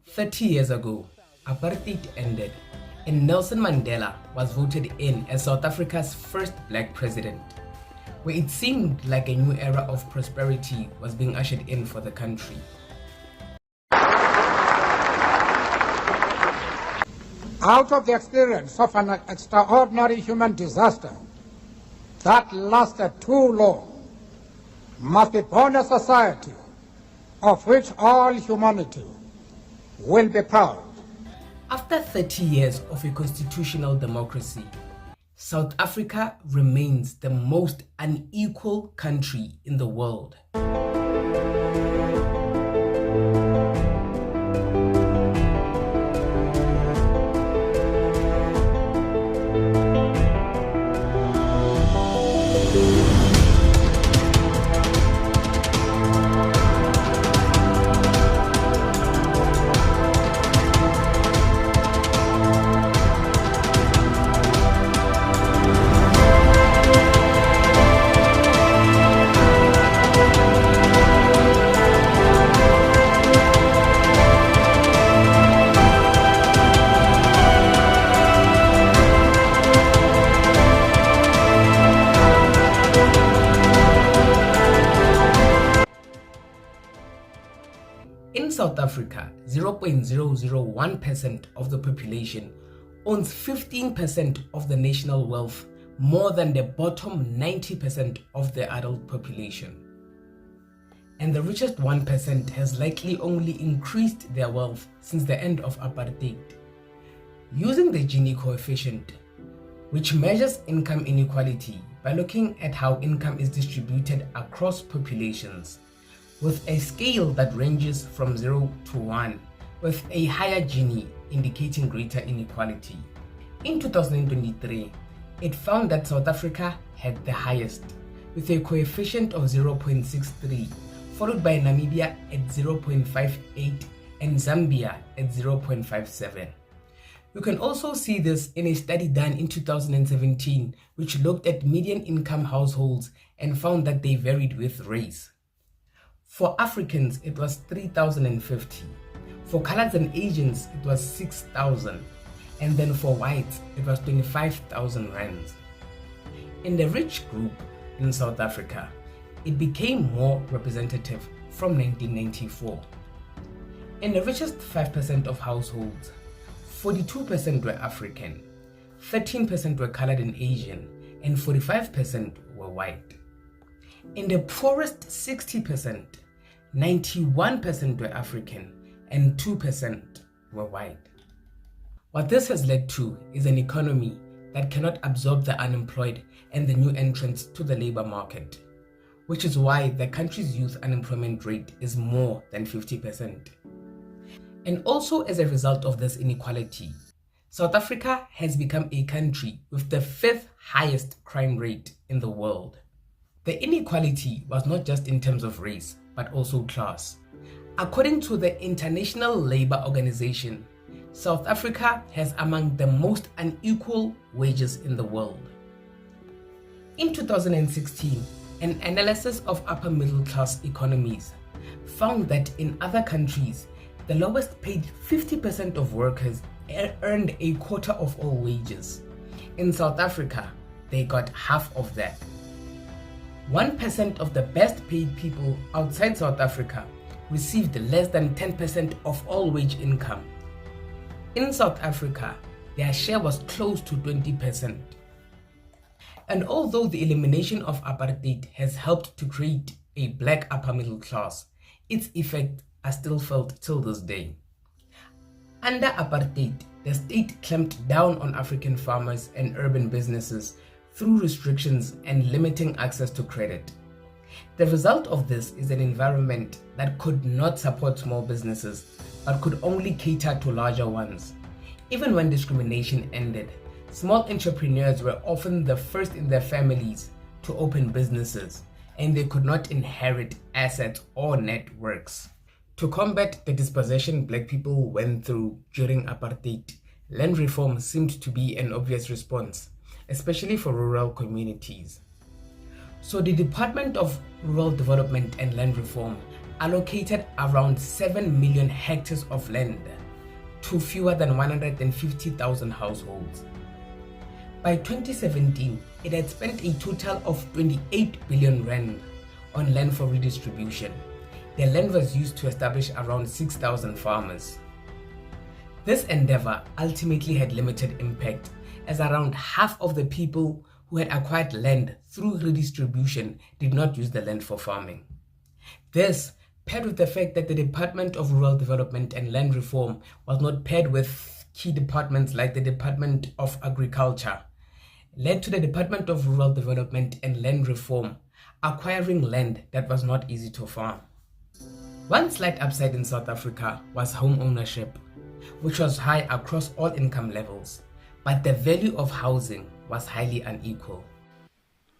30 years ago, apartheid ended and Nelson Mandela was voted in as South Africa's first black president, where it seemed like a new era of prosperity was being ushered in for the country. Out of the experience of an extraordinary human disaster that lasted too long, must be born a society of which all humanity will be proud. After 30 years of a constitutional democracy, South Africa remains the most unequal country in the world. In South Africa, 0.001% of the population owns 15% of the national wealth, more than the bottom 90% of the adult population. And the richest 1% has likely only increased their wealth since the end of apartheid. Using the Gini coefficient, which measures income inequality by looking at how income is distributed across populations, with a scale that ranges from 0 to 1, with a higher Gini indicating greater inequality. In 2023, it found that South Africa had the highest, with a coefficient of 0.63, followed by Namibia at 0.58 and Zambia at 0.57. You can also see this in a study done in 2017, which looked at median income households and found that they varied with race. For Africans, it was 3,050. For coloreds and Asians, it was 6,000. And then for whites, it was 25,000 rands. In the rich group in South Africa, it became more representative from 1994. In the richest 5% of households, 42% were African, 13% were colored and Asian, and 45% were white. In the poorest 60%, 91% were African and 2% were white. What this has led to is an economy that cannot absorb the unemployed and the new entrants to the labor market, which is why the country's youth unemployment rate is more than 50%. And also as a result of this inequality, South Africa has become a country with the 5th highest crime rate in the world. The inequality was not just in terms of race, but also class. According to the International Labour Organization, South Africa has among the most unequal wages in the world. In 2016, an analysis of upper middle class economies found that in other countries, the lowest paid 50% of workers earned a quarter of all wages. In South Africa, they got half of that. 1% of the best paid people outside South Africa received less than 10% of all wage income. In South Africa, their share was close to 20%. And although the elimination of apartheid has helped to create a black upper middle class, its effects are still felt till this day. Under apartheid, the state clamped down on African farmers and urban businesses through restrictions and limiting access to credit. The result of this is an environment that could not support small businesses, but could only cater to larger ones. Even when discrimination ended, small entrepreneurs were often the first in their families to open businesses, and they could not inherit assets or networks. To combat the dispossession black people went through during apartheid, land reform seemed to be an obvious response, especially for rural communities. So the Department of Rural Development and Land Reform allocated around 7 million hectares of land to fewer than 150,000 households. By 2017, it had spent a total of 28 billion rand on land for redistribution. The land was used to establish around 6,000 farmers. This endeavor ultimately had limited impact, as around half of the people who had acquired land through redistribution did not use the land for farming. This, paired with the fact that the Department of Rural Development and Land Reform was not paired with key departments like the Department of Agriculture, led to the Department of Rural Development and Land Reform acquiring land that was not easy to farm. One slight upside in South Africa was home ownership, which was high across all income levels, but the value of housing was highly unequal.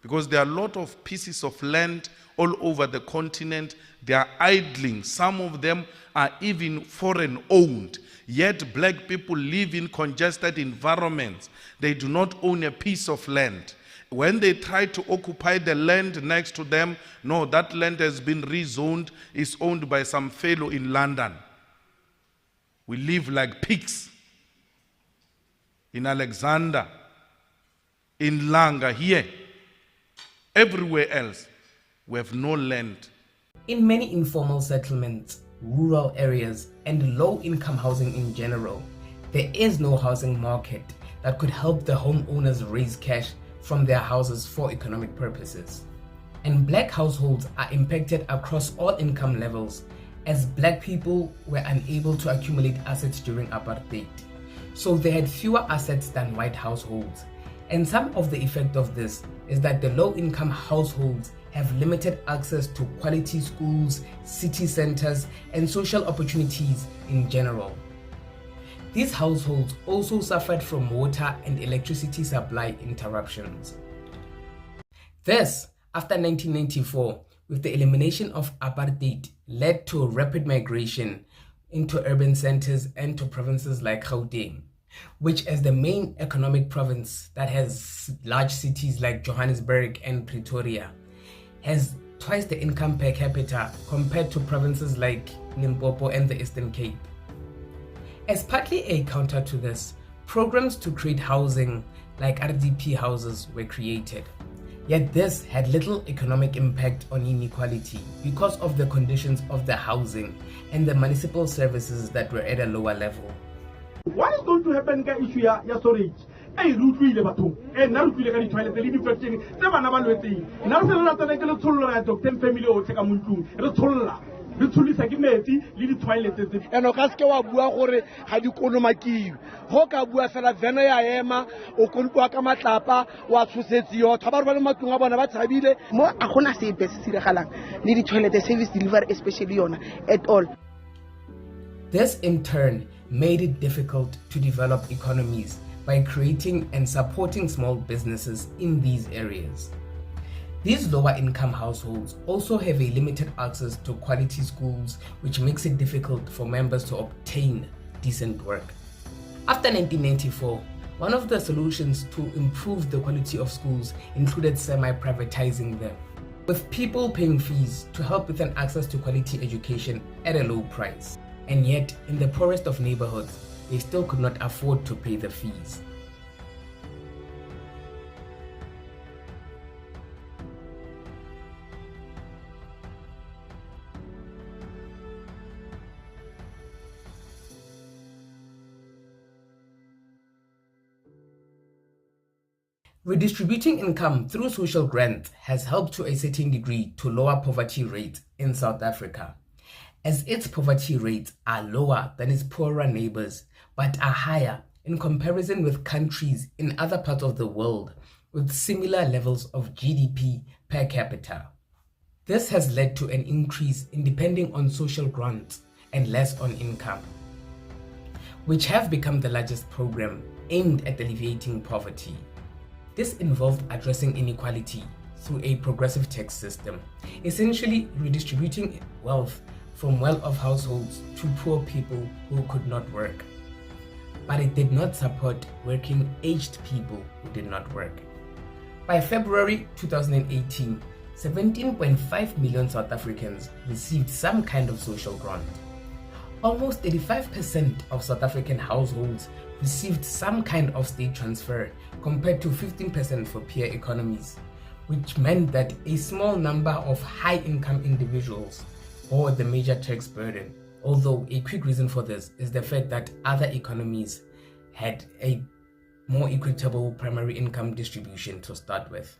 Because there are a lot of pieces of land all over the continent, they are idling. Some of them are even foreign owned. Yet black people live in congested environments. They do not own a piece of land. When they try to occupy the land next to them, no, that land has been rezoned, is owned by some fellow in London. We live like pigs. In Alexander, in Langa, here, everywhere else, we have no land. In many informal settlements, rural areas, and low-income housing in general, there is no housing market that could help the homeowners raise cash from their houses for economic purposes. And black households are impacted across all income levels, as black people were unable to accumulate assets during apartheid. So they had fewer assets than white households. And some of the effect of this is that the low-income households have limited access to quality schools, city centers, and social opportunities in general. These households also suffered from water and electricity supply interruptions. This, after 1994, with the elimination of apartheid, led to rapid migration into urban centers and to provinces like Gauteng, which as the main economic province that has large cities like Johannesburg and Pretoria, has twice the income per capita compared to provinces like Limpopo and the Eastern Cape. As partly a counter to this, programs to create housing like RDP houses were created. Yet this had little economic impact on inequality because of the conditions of the housing and the municipal services that were at a lower level. What is going to happen ka issue ya storage? Re utlwile batho nna re utlwile ka di-toilet le di-factory tse bana ba lwetseng nna re se re ratana ke le tshololo ya doctor family otlhe ka mo ntlong re tsholla re tsholisa ke metsi le di-toilet tse eno ka seke wa bua gore ga di kolomakiwe go ka bua fela vene ya ema o kolopiwa ka matlapa wa tshosetsiyo tha ba re ba le matlong a bona ba tshabile mo a gona sepe se diragalang le di-toilet service delivery especially yona at all. This in turn made it difficult to develop economies by creating and supporting small businesses in these areas. These lower income households also have a limited access to quality schools, which makes it difficult for members to obtain decent work. After 1994, one of the solutions to improve the quality of schools included semi-privatizing them, with people paying fees to help with an access to quality education at a low price. And yet, in the poorest of neighborhoods, they still could not afford to pay the fees. Redistributing income through social grants has helped to a certain degree to lower poverty rates in South Africa, as its poverty rates are lower than its poorer neighbors, but are higher in comparison with countries in other parts of the world with similar levels of GDP per capita. This has led to an increase in depending on social grants and less on income, which have become the largest program aimed at alleviating poverty. This involved addressing inequality through a progressive tax system, essentially redistributing wealth from well-off households to poor people who could not work. But it did not support working aged people who did not work. By February 2018, 17.5 million South Africans received some kind of social grant. Almost 35% of South African households received some kind of state transfer compared to 15% for peer economies, which meant that a small number of high-income individuals bore the major tax burden. Although a quick reason for this is the fact that other economies had a more equitable primary income distribution to start with.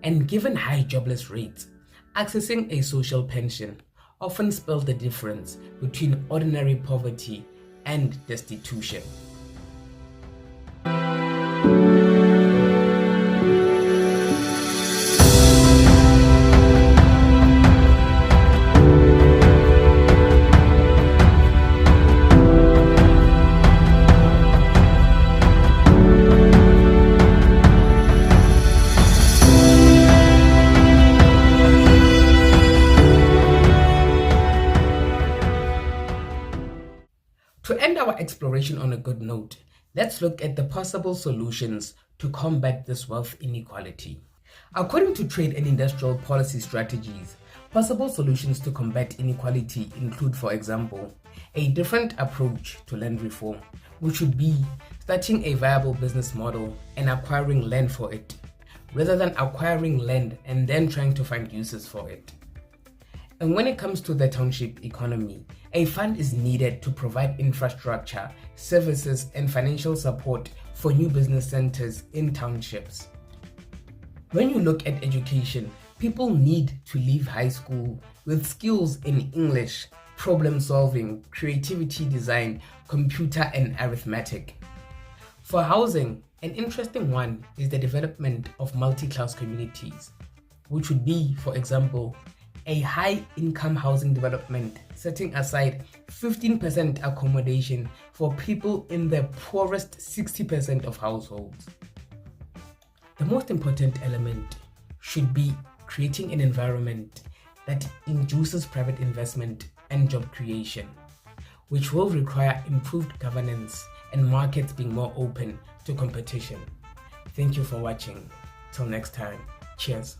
And given high jobless rates, accessing a social pension often spelled the difference between ordinary poverty and destitution. To end our exploration on a good note, let's look at the possible solutions to combat this wealth inequality. According to trade and industrial policy strategies, possible solutions to combat inequality include, for example, a different approach to land reform, which would be starting a viable business model and acquiring land for it, rather than acquiring land and then trying to find uses for it. And when it comes to the township economy, a fund is needed to provide infrastructure, services, and financial support for new business centers in townships. When you look at education, people need to leave high school with skills in English, problem solving, creativity design, computer, and arithmetic. For housing, an interesting one is the development of multi-class communities, which would be, for example, a high-income housing development setting aside 15% accommodation for people in the poorest 60% of households. The most important element should be creating an environment that induces private investment and job creation, which will require improved governance and markets being more open to competition. Thank you for watching. Till next time, cheers.